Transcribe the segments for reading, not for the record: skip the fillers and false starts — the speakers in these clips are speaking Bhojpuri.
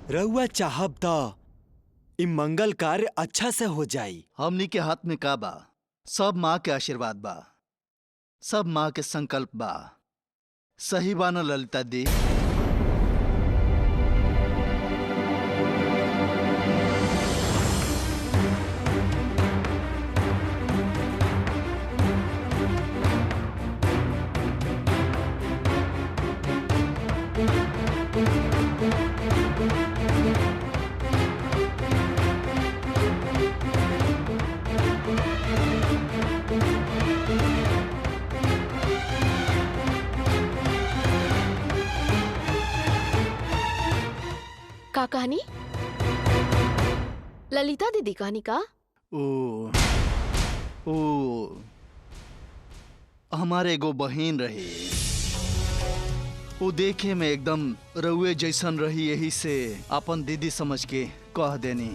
रउआ चाहब त इ मंगल कार्य अच्छा से हो जाई। हमनी के हाथ में का बा? सब माँ के आशीर्वाद बा, सब माँ के संकल्प बा। सही बा न ललिता दी? का कहानी? ललिता दीदी कहानी का? ओ हमारे एगो बहन रही, वो देखे में एकदम रउए जैसन रही, यही से अपन दीदी समझ के कह देनी।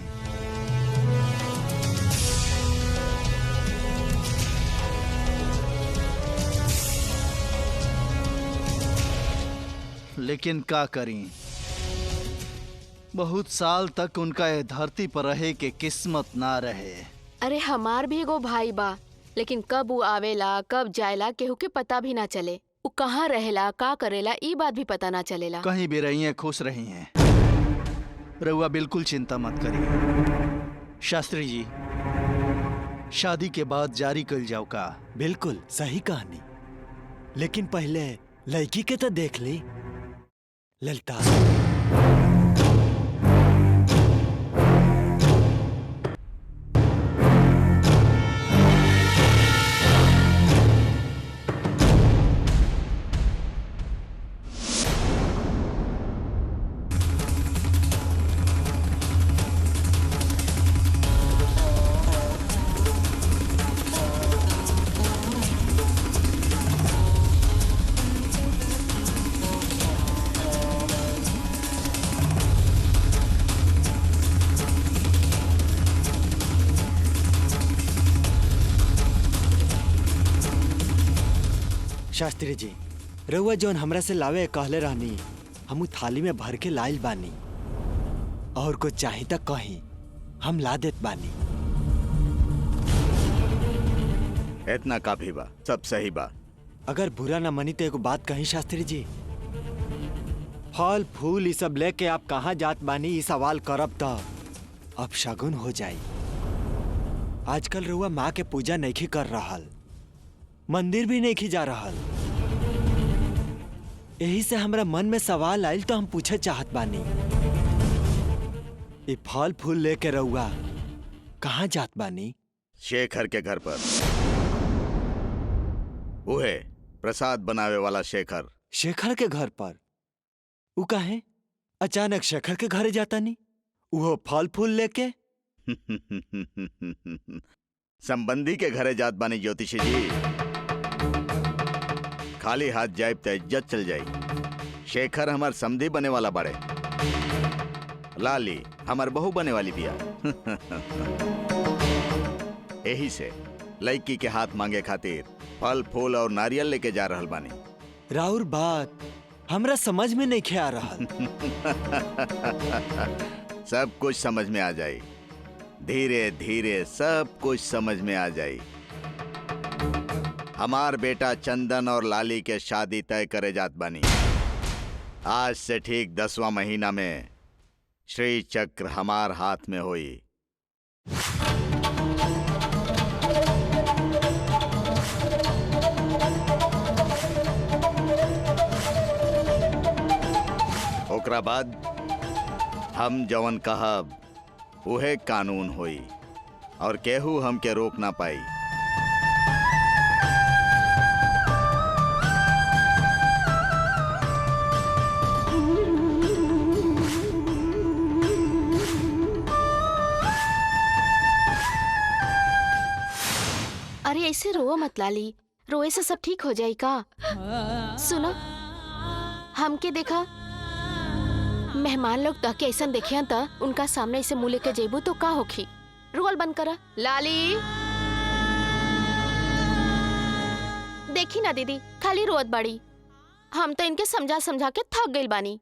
लेकिन का करी, बहुत साल तक उनका ये धरती पर रहे के किस्मत ना रहे। अरे हमार भी एगो भाई बा, लेकिन कब वो आवेला कब जाएला केहू के पता भी ना चले। वो कहाँ रहेला का करेला ई बात भी पता ना चलेला। कहीं भी रही हैं, खुश रही हैं। रउआ बिल्कुल चिंता मत करिए। शास्त्री जी, शादी के बाद जारी कल जाओ का? बिल्कुल सही कहानी, लेकिन पहले लड़की के तो देख ली। ललिता, शास्त्री जी, रउआ जौन हमरा से लावे कहले रहनी, हम थाली में भर के लाइल बानी। और कुछ चाही त कहीं, हम ला देत बानी। इतना काफी बा, सब सही बा। अगर बुरा न मनी तो एगो बात कही शास्त्री जी, फल फूल ये सब लेके आप कहाँ जात बानी ये सवाल करब त अब शगुन हो जाई। आजकल रउआ माँ के पूजा नहीं कर रहल, मंदिर भी नहीं जा रहल। यही से हमरा मन में सवाल आयल तो हम पूछे चाहत बानी, ये फल फूल लेके रउआ कहाँ जात बानी? शेखर के घर पर। उहे प्रसाद बनावे वाला शेखर। शेखर के घर पर? उ काहे अचानक शेखर के घरे जाता नी? वो फल फूल लेके? संबंधी के घरे जात बानी ज्योतिषी जी। खाली हाथ जाए तो इज्जत चल जाई। शेखर हमार समधी बने वाला बड़े, लाली हमार बहू बने वाली बिया। यही से लड़की के हाथ मांगे खातिर फल फूल और नारियल लेके जा रहल बानी। राउर बात हमरा समझ में नहीं आ रहल। सब कुछ समझ में आ जाई, धीरे धीरे सब कुछ समझ में आ जाई। हमार बेटा चंदन और लाली के शादी तय करे जात बानी। आज से ठीक 10वां महीना में श्री चक्र हमार हाथ में होई। ओकरा बाद हम जवन कहब उहे कानून होई और केहू हमके रोक ना पाई। अरे ऐसे रो मत लाली, रोए से सब ठीक हो जाए का? सुनो, हमके देखा मेहमान लोग तहके ऐसा देखियन त उनका सामने ऐसे मुँह लेके जेबू तो का होखी? रोल बंद करा। लाली देखी ना दीदी, खाली रोत बड़ी। हम तो इनके समझा समझा के थक गइल बानी।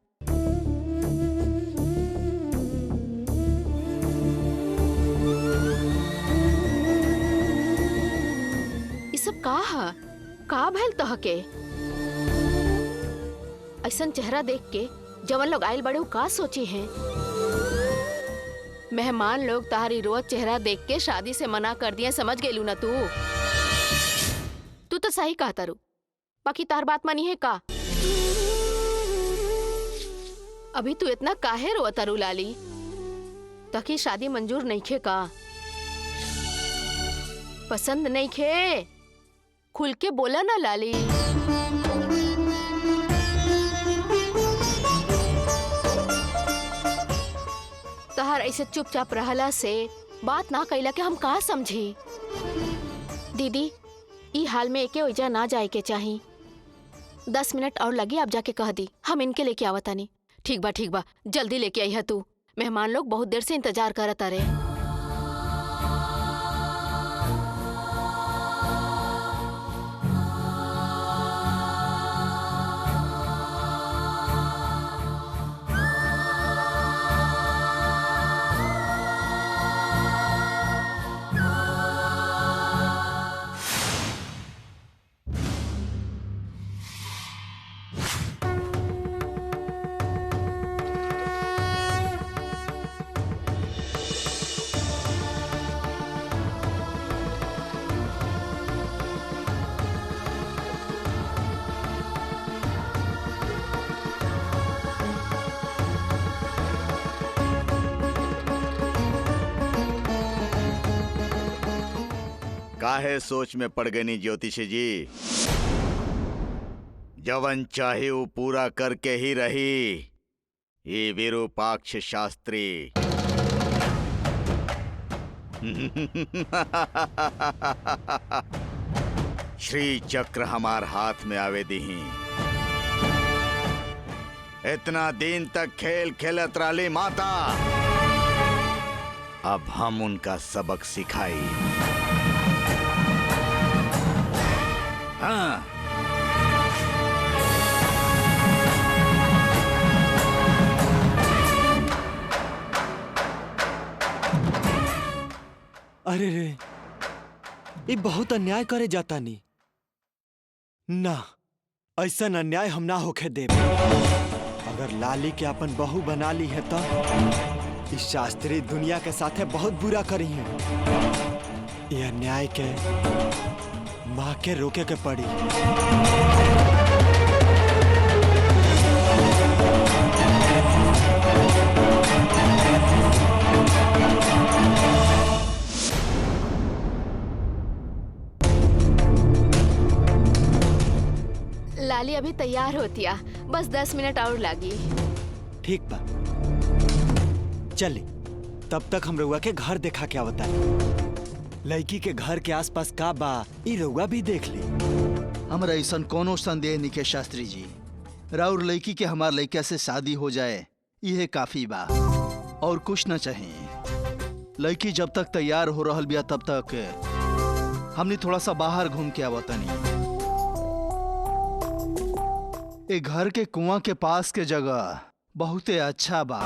का भइल तहके? ऐसन चेहरा देख के जवन लोग आयल बड़े का सोची हैं? मेहमान लोग तारी रोज चेहरा देख के शादी से मना कर दिए, समझ गेलू ना तू? तू तो सही कहता रू, बाकी तार बात मानी है का? अभी तू इतना काहे रोता रू लाली? ताकि शादी मंजूर नहीं खे का? पसंद नहीं खे? खुल के बोला ना लाली। तहार ऐसे चुपचाप रहला से, बात ना कैला के हम कहाँ समझी? दीदी ई हाल में एके ओइजा ना जाए के चाही। 10 मिनट और लगी, आप जाके कह दी हम इनके लेके आवतानी। ठीक बा जल्दी लेके आई है तू, मेहमान लोग बहुत देर से इंतजार करत अरे। काहे सोच में पड़ गनी ज्योतिषी जी? जवन चाहे वो पूरा करके ही रही ये विरूपाक्ष शास्त्री। श्री चक्र हमार हाथ में आवे दही। इतना दिन तक खेल खेलत राली माता, अब हम उनका सबक सिखाई। हाँ। अरे रे, ये बहुत अन्याय करे जाता नी ना। ऐसा अन्याय हम ना होके देब। अगर लाली के अपन बहू बना ली है तो इस शास्त्री दुनिया के साथे बहुत बुरा करी है। ये अन्याय के माँ के रोके के पड़ी। लाली अभी तैयार होतिया, बस 10 मिनट और लागी। ठीक बा, चली तब तक हम रउआ के घर देखा क्या बताए। लड़की के घर के आसपास का बा ई रउआ भी देख ली। हमरा ऐसा कोनो संदेह नहीं के शास्त्री जी। राउर लड़की के हमार लड़का से शादी हो जाए यह काफी बा, और कुछ न चाहिए। लड़की जब तक तैयार हो रहल बिया तब तक हमने थोड़ा सा बाहर घूम के आवतनी। ए घर के कुआं के पास के जगह बहुते अच्छा बा।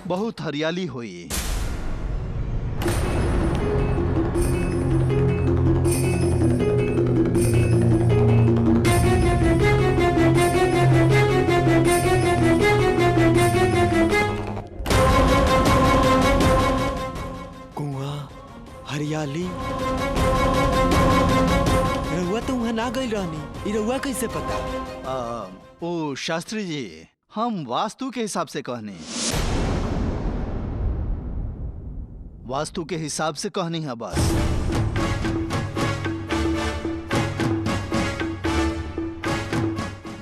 बहुत हरियाली हुई। कुआं, हरियाली। रउआ तो वहां ना गई रहनी, ई रउआ कैसे पता? ओ शास्त्री जी, हम वास्तु के हिसाब से कहने। वास्तु के हिसाब से कहनी है बस।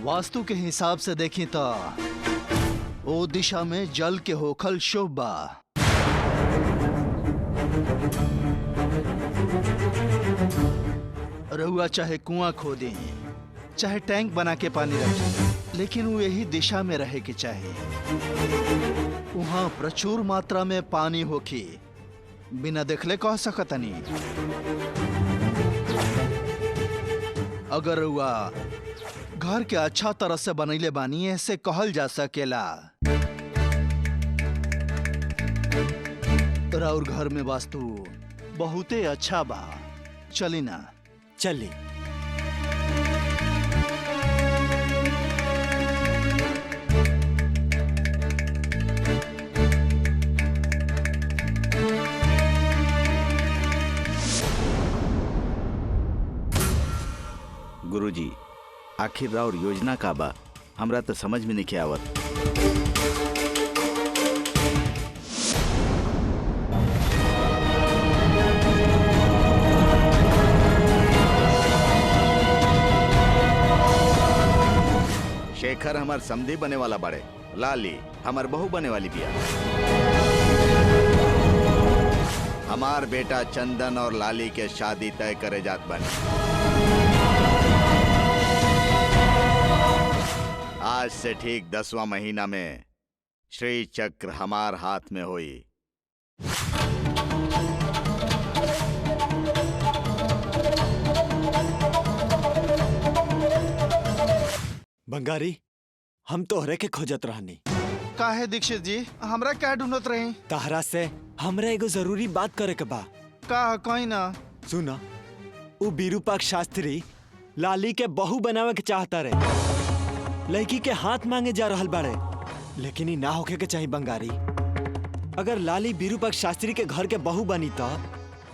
वास्तु के हिसाब से देखी तो ओ दिशा में जल के होखल शुभ बा। रहुआ चाहे कुआं खोदे चाहे टैंक बना के पानी रखे, लेकिन वो यही दिशा में रहे के चाहिए। वहां प्रचुर मात्रा में पानी होखी, बिना देखले कह सकतनी। अगर हुआ घर के अच्छा तरह से बनैले बानी, ऐसे कहल जा सकेला। राउर घर में वास्तु बहुते अच्छा बा, चली ना। चली। गुरुजी, आखिर राउर योजना का बा? हमरा तो समझ में नहीं आवत। शेखर हमार समधी बने वाला बड़े, लाली हमार बहू बने वाली बिया। हमार बेटा चंदन और लाली के शादी तय करे जात बने। आज से ठीक 10वां महीना में श्री चक्र हमार हाथ में होई। बंगारी, हम तोहरे के खोजत रहनी। काहे दीक्षित जी, हमरा क्या ढूंढत रही? तहरा से हमरा एगो जरूरी बात करे के बा। का कहीं ना। सुना, उ विरूपाक्ष शास्त्री लाली के बहू बनावे के चाहता रे। लड़की के हाथ मांगे जा रहल बाड़े, लेकिन ई ना होके के चाहिए बंगारी। अगर लाली विरूपाक्ष शास्त्री के घर के बहू बनी तो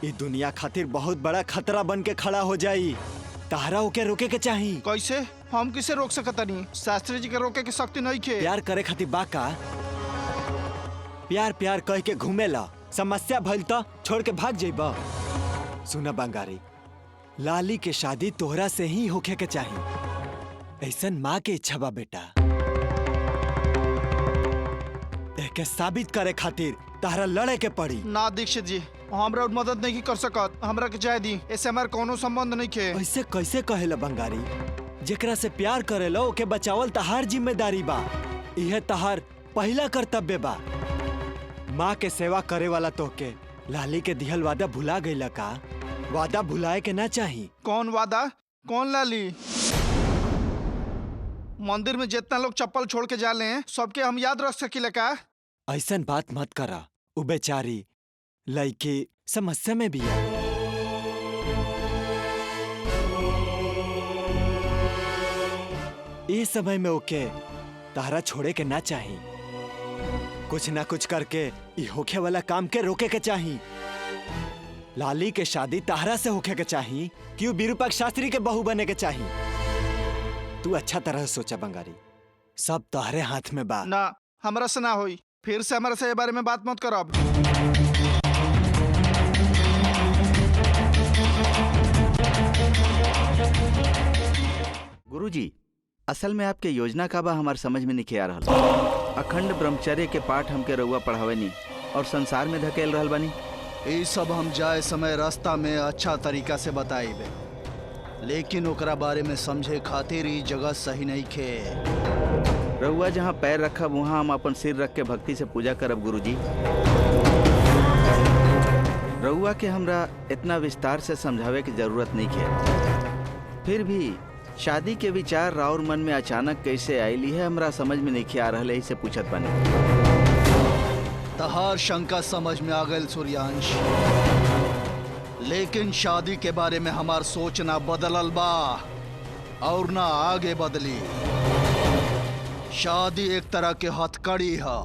ई दुनिया खातिर बहुत बड़ा खतरा बन के खड़ा हो जाई। तहरा ओके रोके के चाहिए। कैसे? हम किसे रोक सकता नहीं? शास्त्री जी के रोके के शक्ति नहीं खे। प्यार करे खातिर बाका प्यार प्यार कह के घूमेला, समस्या भइल तो छोड़ के भाग जाइबा। सुना बंगारी, लाली के शादी तोहरा से ही होके के चाहिए। ऐसन माँ के इच्छा बा बेटा। एके साबित करे खातिर तहरा लड़े के पड़ी। ना दीक्षित जी, हमरा मदद नहीं कर सकत। हमरा के जाय दी, ऐसे हमार कोनो संबंध नहीं खे। ऐसे कैसे कहेला बंगारी? जेकरा से प्यार करेला ओके बचावल तहार जिम्मेदारी बा। यह तहार पहला कर्तव्य बा। माँ के सेवा करे वाला तोहके लाली के दिहल वादा भुला गईला का? वादा भुलाए के ना चाहिए। कौन वादा? कौन लाली? मंदिर में जितना लोग चप्पल छोड़ के जाले हैं, सबके हम याद रख सकीले का? ऐसन बात मत करा। उ बेचारी लड़की समस्या में भी है। इस समय में ओके तारा छोड़े के ना चाहिए। कुछ ना कुछ करके ई होखे वाला काम के रोके के चाहिए। लाली के शादी तारा से होके के चाहिए कि विरूपाक्ष शास्त्री के बहू बने के चाहिए। तू अच्छा तरह सोचा बंगारी, सब तोहरे हाथ में बा। ना, हमरा से ना होई। फिर से हमरा से ये बारे में बात मत करब। गुरुजी, असल में आपके योजना का बा हमार समझ में नहीं आ रहल। अखंड ब्रह्मचर्य के पाठ हमके रउआ पढ़ावे नी और संसार में धकेल रहल बानी। ये सब हम जाए समय रास्ता में अच्छा तरीका से बताइबे, लेकिन ओकरा बारे में समझे खातिर ई जगह सही नहीं खे। रउआ जहाँ पैर रखब वहाँ हम अपन सिर रख के भक्ति से पूजा करब। गुरुजी, रउआ के हमरा इतना विस्तार से समझावे की जरूरत नहीं है। फिर भी शादी के विचार राउर मन में अचानक कैसे आईली है हमरा समझ में नहीं आ रहा है, इसे पूछत बानी। तहार शंका समझ में आ गई सूर्यांश, लेकिन शादी के बारे में हमार सोचना बदलल बा और ना आगे बदली। शादी एक तरह के हथकड़ी है।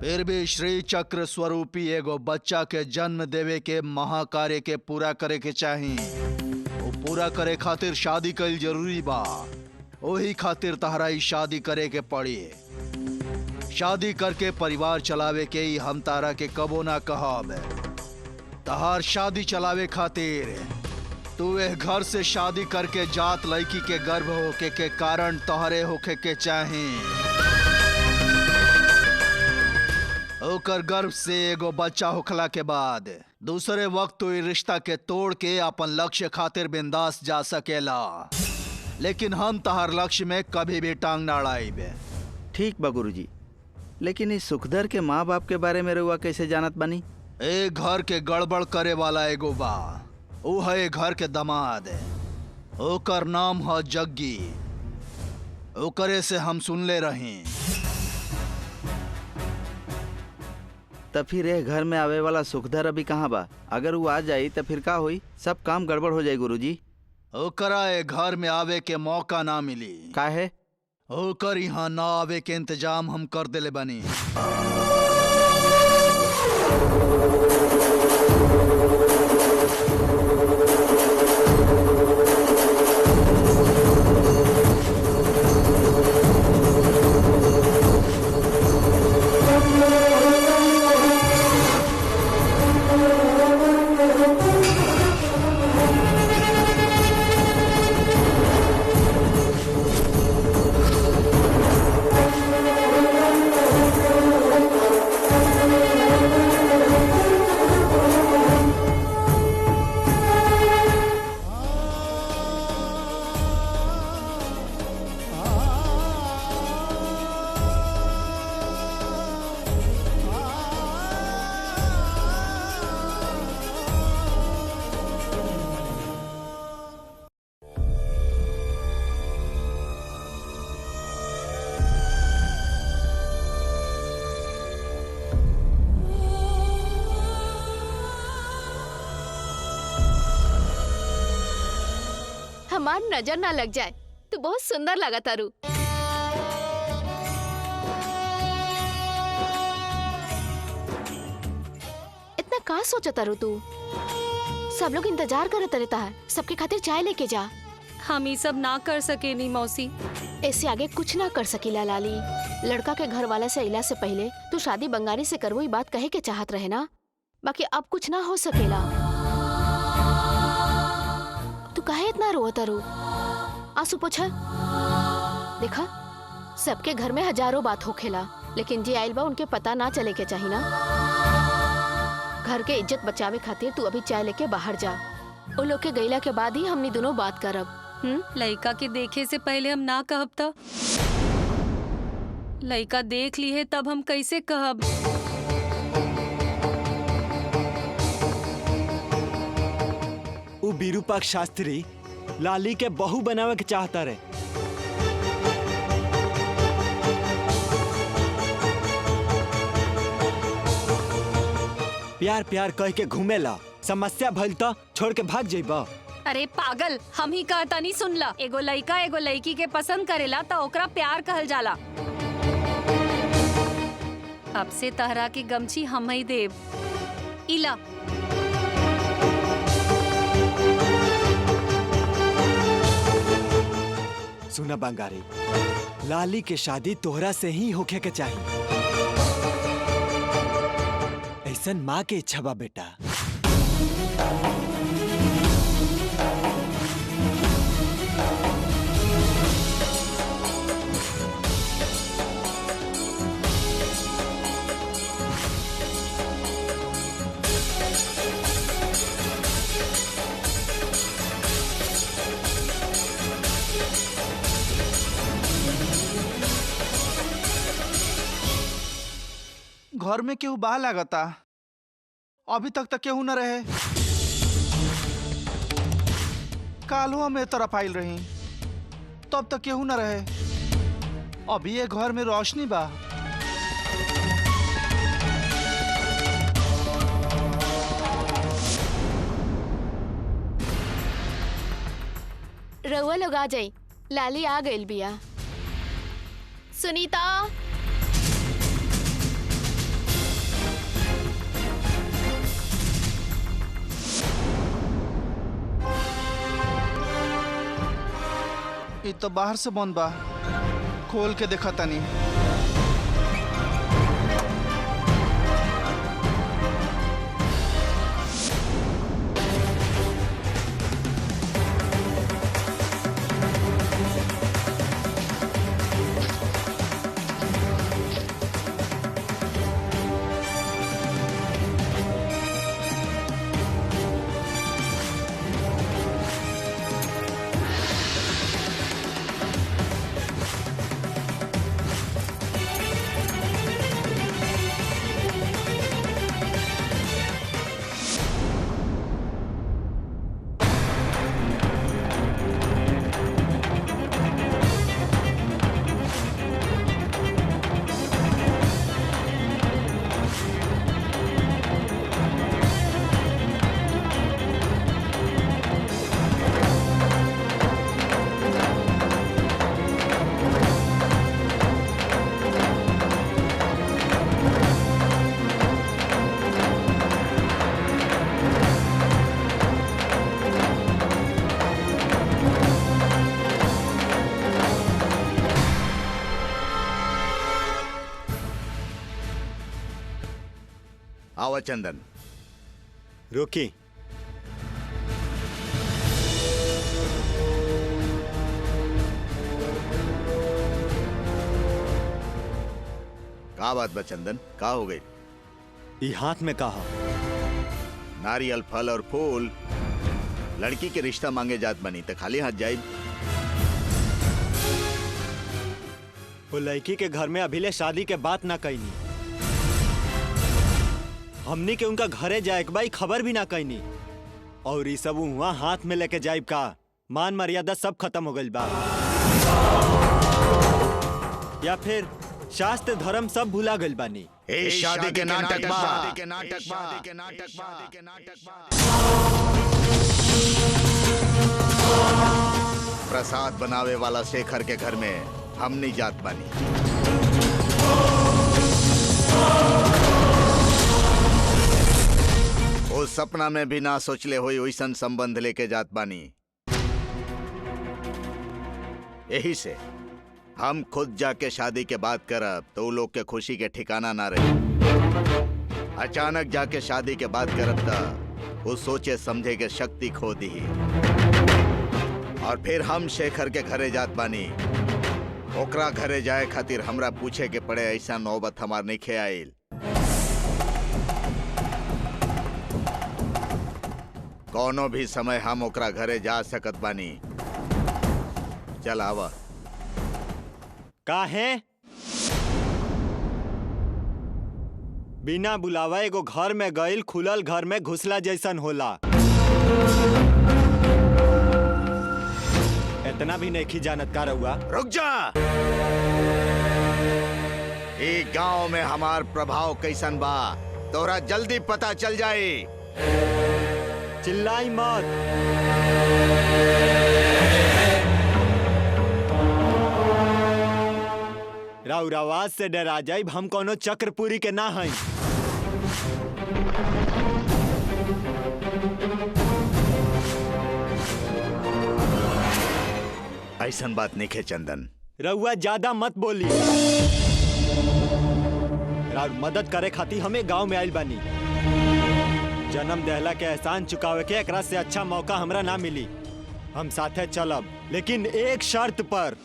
फिर भी श्री चक्र स्वरूपी एगो बच्चा के जन्म देवे के महाकार्य के पूरा करे के चाहिए। वो पूरा करे खातिर शादी कईल जरूरी बा। वही खातिर तहरा ही शादी करे के पड़ी। शादी करके परिवार चलावे के ही हम तारा के कबो ना कहब। तहार शादी चलावे खातिर तू ए घर से शादी करके जात लड़की के गर्भ होके के कारण तोहरे होके के चाहे। ओकर गर्भ से एगो बच्चा होखला के बाद दूसरे वक्त तू रिश्ता के तोड़ के अपन लक्ष्य खातिर बिंदास जा सकेला, लेकिन हम तहार लक्ष्य में कभी भी टांग ना अड़ाइबे। ठीक बा गुरुजी, लेकिन इस सुखधर के माँ बाप के बारे में रउआ कैसे जानत बानी? ए घर के गड़बड़ करे वाला एगो बा, वो है घर के दामाद। ओकर नाम है जग्गी। ओकरे से हम सुनले रही। तो फिर ये घर में आवे वाला सुखधर अभी कहाँ बा? अगर वो आ जाई तो फिर का होई? सब काम गड़बड़ हो जाई गुरुजी। ओकरा ए घर में आवे के मौका ना मिली। का है? ओकर यहाँ ना आवे के इंतजाम हम कर देले बनी। हमार नजर ना लग जाए। तू बहुत सुंदर लगा तारू। इतना का सोचा तारू तू? सब लोग इंतजार करते रहता है। सबके खातिर चाय लेके जा। हम ये सब ना कर सके नी मौसी। ऐसे आगे कुछ ना कर सकीला लाली। लड़का के घर वाला से इला से पहले तू शादी बंगारी से करवो, ये बात कहे के चाहत रहे ना। बाकी अब कुछ ना हो सकेला। तू काहे इतना रोता रू? आंसू पोछा। देखा, सबके घर में हजारों बात होखेला, लेकिन जे आइल बा उनके पता ना चले के चाहिए ना। घर के इज्जत बचावे खातिर तू अभी चाय लेके बाहर जा। वो लोग के गईला के बाद ही हमनी दोनों बात करब। लड़का के देखे से पहले हम ना कहब त? लड़का देख ली है तब हम कैसे कहब? उ विरूपाक्ष शास्त्री लाली के बहू बनावे के चाहता रहे। प्यार प्यार कह के घूमेला, समस्या भइल त छोड़ के भाग जाइबा। अरे पागल, हम ही कहता नहीं सुनला। एगो लड़का एगो लड़की के पसंद करेला तो ओकरा प्यार कहल जाला। अब से तहरा की गमछी हम ही देव। इला सुना बंगारी, लाली के शादी तोहरा से ही होखे के चाहिए। ऐसन माँ के इच्छा बा बेटा। घर में केहू बा लागता। अभी तक केहू न रहे। काल्हो में तरफ आइल रही, तब तक केहू न रहे। अभी ये घर में रोशनी बा। रउआ लोग आ जाई। लाली आ गइल बिया। सुनीता, ये तो बाहर से बंद बा। खोल के देखा तनी। आवा चंदन। रोकी। का बात बा चंदन, का हो गई? ई हाथ में कहा नारियल, फल और फूल। लड़की के रिश्ता मांगे जात बनी तो खाली हाथ जाई? वो लड़की के घर में अभिले शादी के बात ना कईनी। हमनी के उनका घरे जाए भाई खबर भी ना कईनी। और ये सब वहाँ हाथ में लेके जाइब का? मान मर्यादा सब खत्म हो गई बा। या फिर शास्त्र धर्म सब भुला गइल बानी। शादी के नाटक बा। प्रसाद बनावे वाला शेखर के घर में हम नहीं जात बानी। वो सपना में भी ना सोचले हुई वैसन संबंध लेके जात बानी। यही से हम खुद जाके शादी के बात करब तो लोग के खुशी के ठिकाना ना रहे। अचानक जाके शादी के बात करब तो वो सोचे समझे के शक्ति खो दी। और फिर हम शेखर के घरे जात बानी। ओकरा घरे जाए खातिर हमरा पूछे के पड़े ऐसा नौबत हमार नहीं आइल। कोनो भी समय हम ओकरा घरे जा सकत बानी। चल आवा। काहे? बिना बुलावा एगो घर में गइल खुलल घर में घुसला जैसन होला। इतना भी नहीं जानत का रहुआ? रुक जा। ये गांव में हमार प्रभाव कैसन बा तोरा जल्दी पता चल जाए। चिल्लाई मत। राउर आवाज से डरा जाइब। हम कोनो चक्रपुरी के ना हई। ऐसन बात नहीं है चंदन। रउआ ज्यादा मत बोली। राउर मदद करे खातिर हमें गांव में आइल बानी। जन्म देहला के एहसान चुकावे के एकरा से अच्छा मौका हमरा ना मिली। हम साथे चलब लेकिन एक शर्त पर।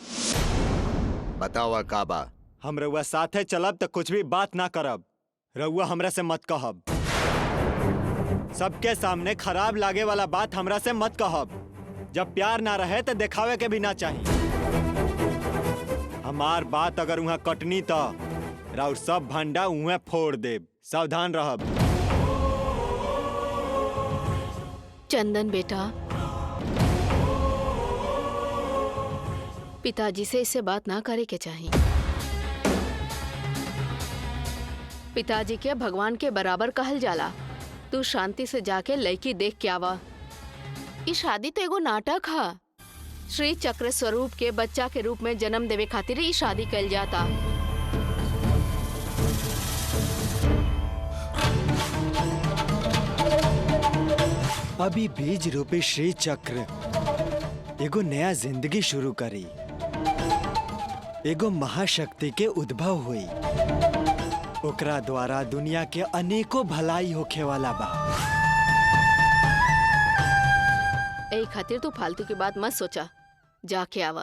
बतावा काबा। हम रउआ साथे चलब तो कुछ भी बात ना करब। रउआ हमरा से मत कहब। सबके सामने खराब लागे वाला बात हमरा से मत कहब। जब प्यार ना रहे तो दिखावे के भी ना चाहिए। हमार बात अगर वहाँ कटनी तो राउर सब भंडा उहे फोड़ देब। सावधान रहब। चंदन बेटा, पिताजी से इससे बात ना करे के चाहिए। पिताजी के भगवान के बराबर कहल जाला। तू शांति से जाके लड़की देख के आवा। ई शादी तो एगो नाटक है। श्री चक्र स्वरूप के बच्चा के रूप में जन्म देवे खातिर ई शादी कल जाता। अभी बीज रूपी श्री चक्र एगो नया जिंदगी शुरू करी। एगो महाशक्ति के उद्भव हुई। ओकरा द्वारा दुनिया के अनेकों भलाई होखे वाला बा। ए खातिर तू फालतू की बात मत सोचा। जाके आवा।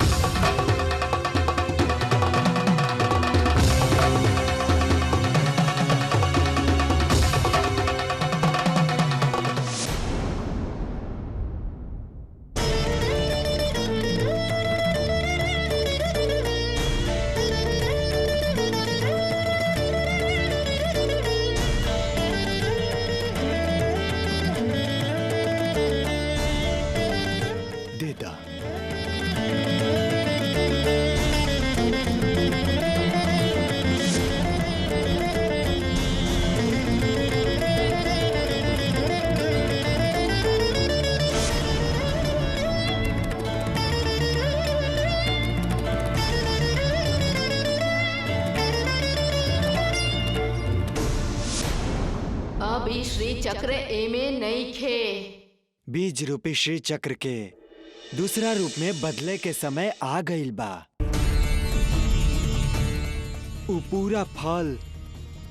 अभी श्री चक्र एमे नहीं खे। बीज रूपी श्री चक्र के दूसरा रूप में बदले के समय आ गइल बा। उ पूरा फल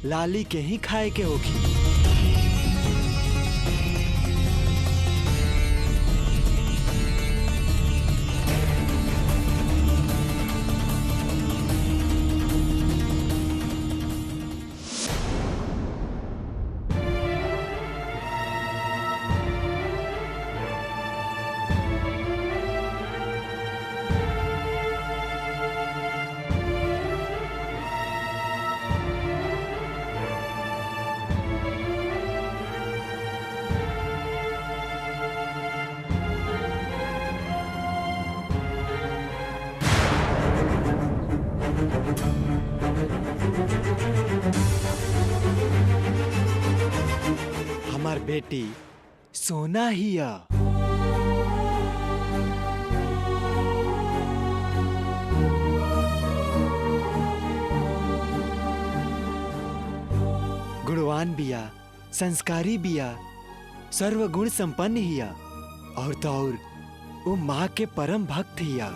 लाली के ही खाए के होखी। बेटी सोना हिया। गुणवान बिया, संस्कारी बिया, सर्वगुण संपन्न हिया और तो और वो माँ के परम भक्त हिया।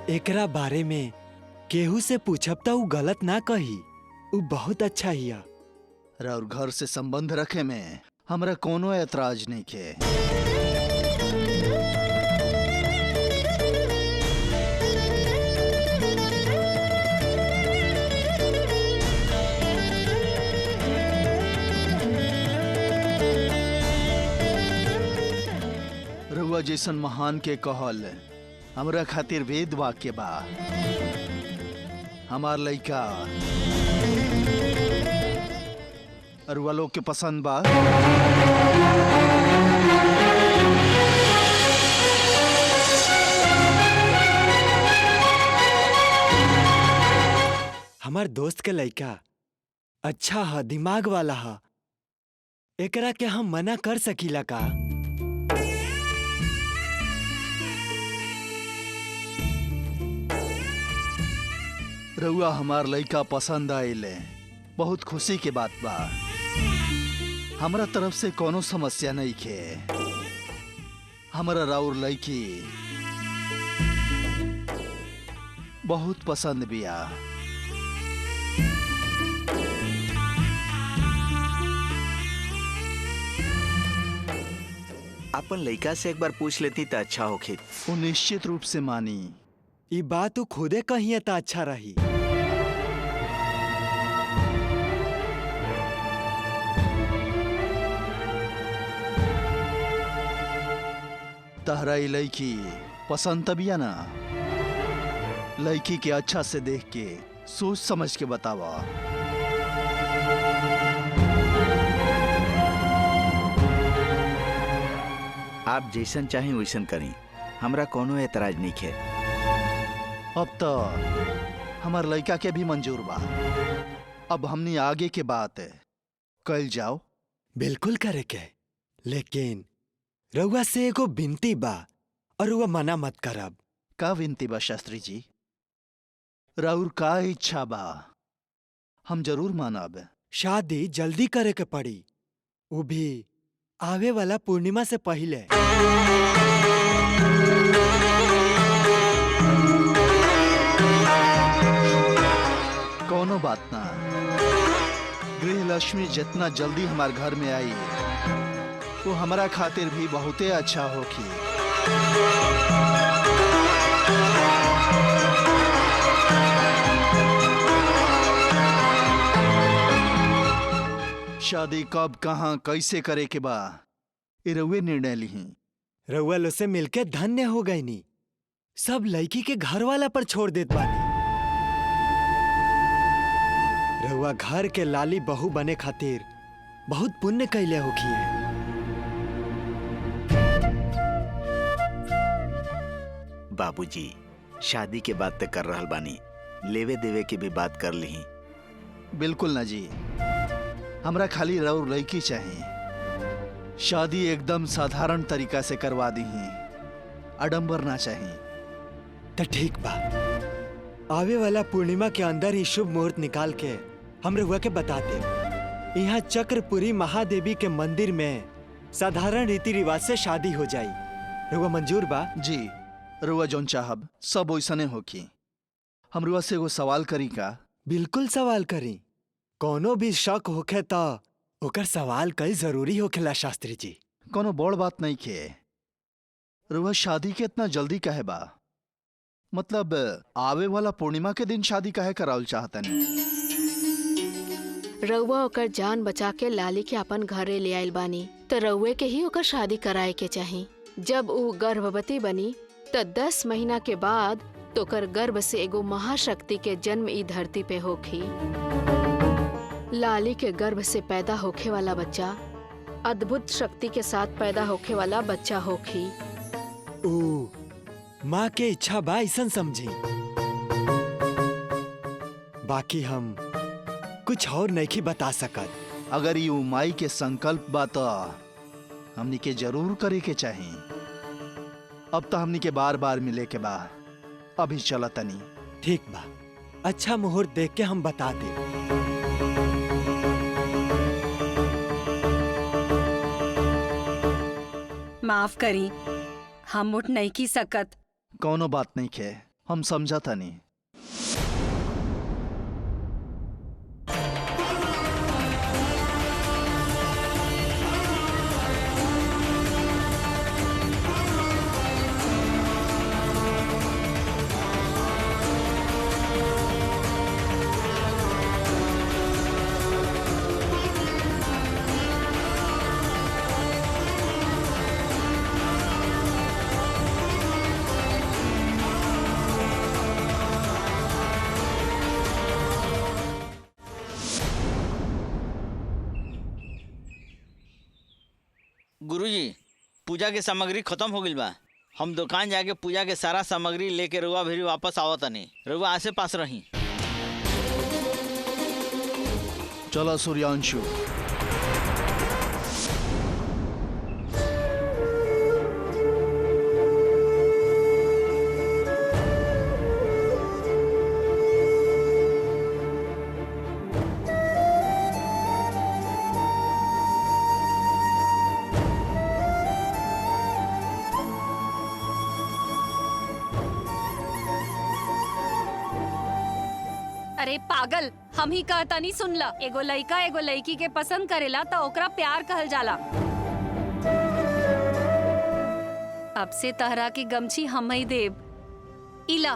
एकरा बारे में केहू से पूछब तो ऊ गलत ना कही। ऊ बहुत अच्छा हिया। और घर से संबंध रखे में हमरा कोनो ऐतराज नहीं के। रउआ जैसन महान के कहल हमरा खातिर वेद वाक्य बा। हमार लइका रउआ लोग के पसंद बा। हमार दोस्त के लइका अच्छा है, दिमाग वाला है। एकरा के हम मना कर सकीला का? रउआ हमार लइका पसंद आइले, बहुत खुशी के बात बा। हमरा तरफ से कोनो समस्या नहीं खे। हमरा राउर लइकी बहुत पसंद बिया। अपन लड़का से एक बार पूछ लेती तो अच्छा होखी। वो निश्चित रूप से मानी। ये बात तू खुदे कही तो अच्छा रही। तहरा ई लइकी पसंद तबिया ना। लइकी के अच्छा से देख के सोच समझ के बतावा। आप जैसन चाहें वैसन करी, हमरा कोनो एतराज नहीं है। अब तो हमार लइका के भी मंजूर बा। अब हमनी आगे के बात कल जाओ। बिल्कुल करे के, लेकिन रउआ से एगो बिनती बा और रउआ मना मत करब। का विनती बा शास्त्री जी? राउर का इच्छा बा हम जरूर मानब। शादी जल्दी करे के पड़ी, वो भी आवे वाला पूर्णिमा से पहले। कोनो बात ना। गृह लक्ष्मी जितना जल्दी हमार घर में आई वो हमारा खातिर भी बहुते अच्छा होखी। शादी कब कहाँ कैसे करे के बा ये रउए निर्णय लीही। रउआ लो से मिलके धन्य हो गई नी। सब लड़की के घर वाला पर छोड़ देत बानी। रउआ घर के लाली बहू बने खातिर बहुत पुण्य कैले होखी है। बाबूजी शादी के बात तो कर रहल बानी, लेवे देवे के भी बात कर ली। बिल्कुल ना जी, हमरा खाली राउर लड़की चाहिए। शादी एकदम साधारण तरीका से करवा दी, आडंबर ना चाहिए। तो ठीक बा, आवे वाला पूर्णिमा के अंदर ही शुभ मुहूर्त निकाल के हम रउआ के बता दे। यहाँ चक्रपुरी महादेवी के मंदिर में साधारण रीति रिवाज से शादी हो जाई। रउआ मंजूर बा? जी रुआ जौन चाहब सब वैसने होखी। हम रुआ से एगो सवाल करी का? बिल्कुल सवाल करी। कोनो भी शक होखे तो ओकर सवाल कई जरूरी होखेला शास्त्री जी। कोनो बड़ बात नहीं के। रुआ शादी के इतना जल्दी काहे बा? मतलब आवे वाला पूर्णिमा के दिन शादी काहे करावल चाहतनी? रउआ ओकर जान बचा के लाली के अपन घरे ले आइल बानी, तो रउए के ही ओकर शादी कराए के चाही। जब वो गर्भवती बनी तो 10 महीना के बाद तोकर गर्भ से एगो महाशक्ति के जन्म ई धरती पे होखी। लाली के गर्भ से पैदा होखे वाला बच्चा अद्भुत शक्ति के साथ पैदा होखे वाला बच्चा होखी। ओ, माँ के इच्छा बा ऐसन समझी। बाकी हम कुछ और नहीं बता सकत। अगर ये माई के संकल्प बा तो हमनी के जरूर करे के चाही। अब तो हमनी के बार बार मिले के बा, अभी चला तनी। ठीक बा, अच्छा मुहूर्त देख के हम बता दे। माफ करी, हम उठ नहीं की सकत। कौनो बात नहीं के, हम समझा तनी। गुरुजी, पूजा के सामग्री खत्म हो गई बा। हम दुकान जाके पूजा के सारा सामग्री लेके रउआ भी वापस आवत तनी। रउआ आसे पास रही। चलो सूर्यांशु। अरे पागल, हम ही कहता नहीं सुनला। एगो लइका एगो लइकी के पसंद करेला तो ओकरा प्यार कहल जाला। अब से तहरा की गमछी हम ही देब। इला।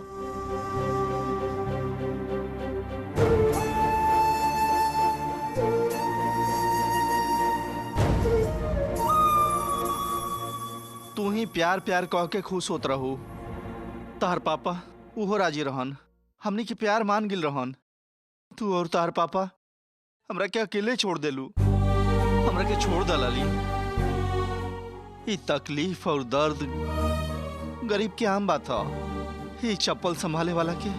तू ही प्यार प्यार कह के खुश होत रहू। तार पापा उहो राजी रहन, हमनी के प्यार मान गिल रहन। तू और तार पापा हमरा के अकेले छोड़ देलू। हमरा के छोड़ दलाली। ये तकलीफ और दर्द गरीब की आम बात है। ये चप्पल संभाले वाला के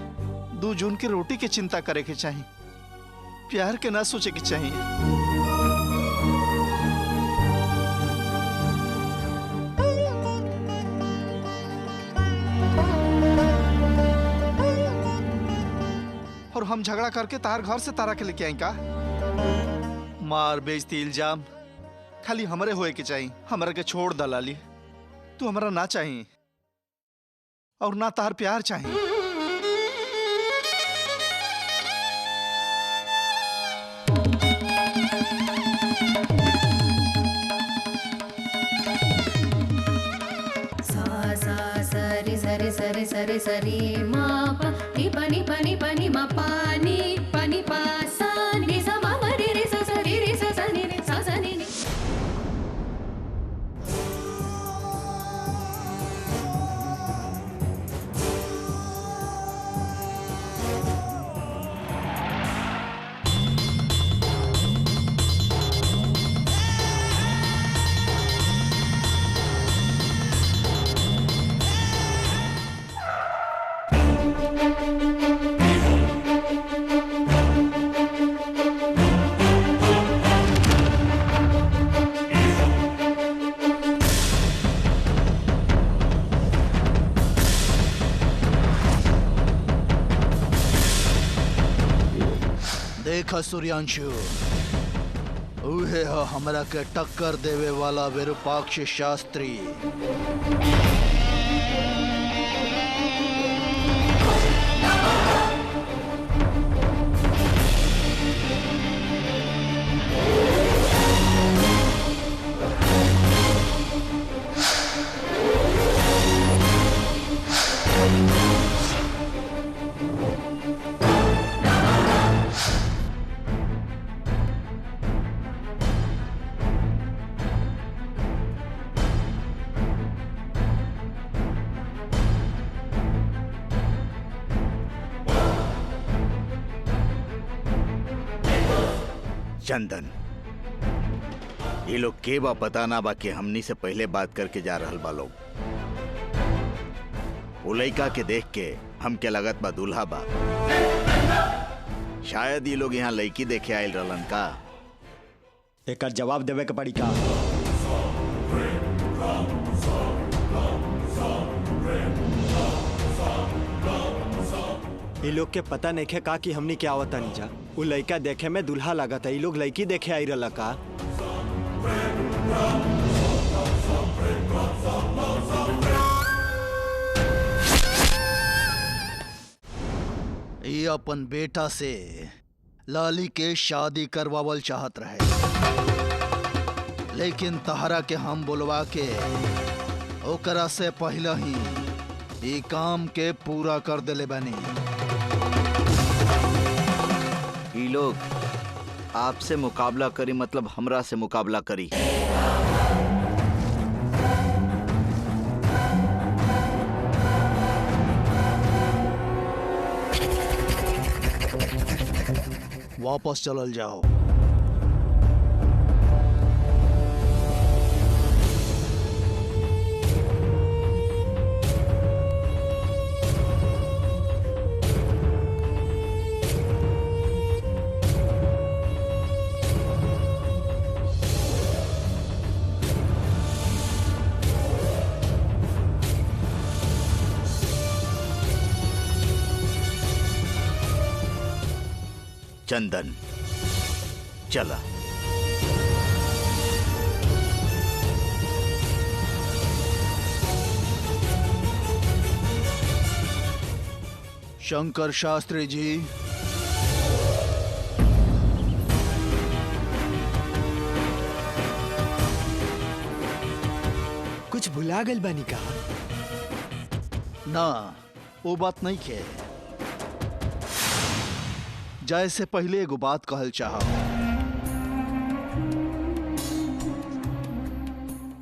2 जून के रोटी के चिंता करे के चाहिए, प्यार के ना सोचे के चाहिए। और हम झगड़ा करके तार घर से तारा के लेके आई का? मार बेइज्जती इल्जाम खाली हमरे होए के चाहिए। हमरा के छोड़ दलाली। तू हमरा ना चाहिए और ना तार प्यार चाहिए। सा सा सरी सरी सरी सरी सरी मा पा नी पनी पनी पनी मा पानी पनी पा सा नि सा मा मा रे रे सा सा रे रे सा सा नि रे सा सा नि नि। देखा सूर्यांशु, उहे ह हमरा के टक्कर देवे वाला विरूपाक्ष शास्त्री। चंदन, ये लोग के बा पता ना बा कि हमनी से पहले बात करके जा रहल बा लोग। वो लइका के देख के हमके लगत बा दूल्हा बा। शायद ये लोग यहाँ लड़की देखे आयल रहलन का। एक जवाब देवे के पड़ी का। ये लोग के पता नहीं खे का कि हमनी क्या आवता नहीं जा। वो लड़का देखे में दूल्हा लागत है, ये लोग लड़की देखे आई रहला का। ये अपन बेटा से लाली के शादी करवावल चाहत रहे, लेकिन तहरा के हम बोलवा के ओकरा से पहले ही ये काम के पूरा कर देले बनी। ये लोग आपसे मुकाबला करी मतलब हमरा से मुकाबला करी। वापस चलल जाओ। चंदन चला। शंकर शास्त्री जी, कुछ भुला गल बनी का। ना वो बात नहीं खे। जाए से पहले एगो बात कहल चाह।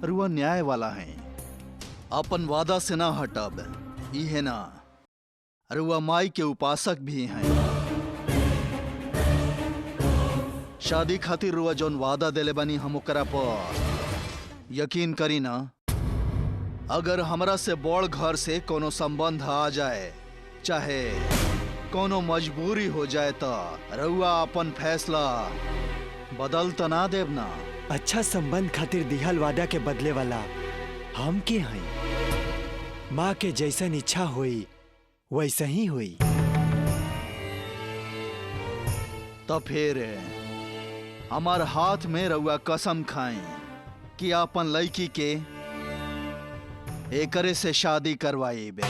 रुआ न्याय वाला है, अपन वादा से ना हटब, ई है ना। रुआ माई के उपासक भी हैं। शादी खातिर रुआ जौन वादा देले बनी हम ओकरा पर यकीन करी ना। अगर हमरा से बड़ घर से कोनो संबंध आ जाए, चाहे कोनो मजबूरी हो जाए, तो रउआ अपन फैसला बदल तो ना देब ना। अच्छा संबंध खातिर दिहल वादा के बदले वाला हम के हैं। माँ के जैसन इच्छा हुई वैसा ही हुई। तो फिर हमार हाथ में रउआ कसम खाएं कि अपन लड़की के एकरे से शादी करवाई बे।